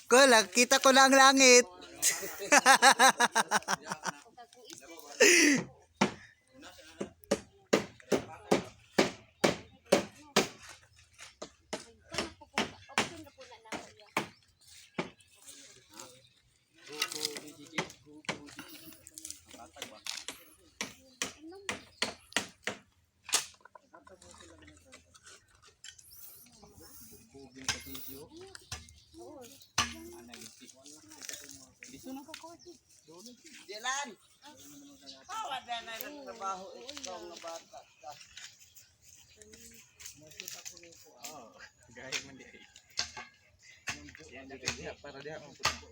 Kulang, kita ko na ang langit. Jalan. Bawa na nagtrabaho ikaw nga bata. Gaya man di ay. Yan dito para diha mo puto.